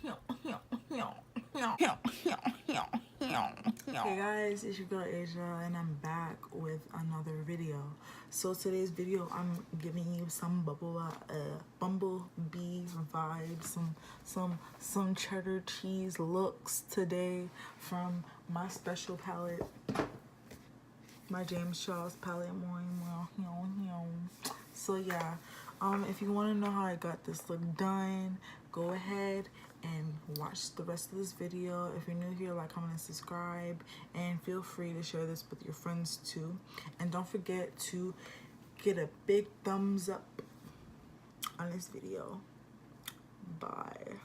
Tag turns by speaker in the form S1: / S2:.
S1: Hey guys, it's your girl Asia and I'm back with another video. So today's video I'm giving you some Bumble Bee vibes, some cheddar cheese looks today from my special palette, my James Charles palette. So yeah, if you want to know how I got this look done, go ahead and watch the rest of this video. If you're new here, like, comment, and subscribe, and feel free to share this with your friends too. And don't forget to get a big thumbs up on this video. Bye.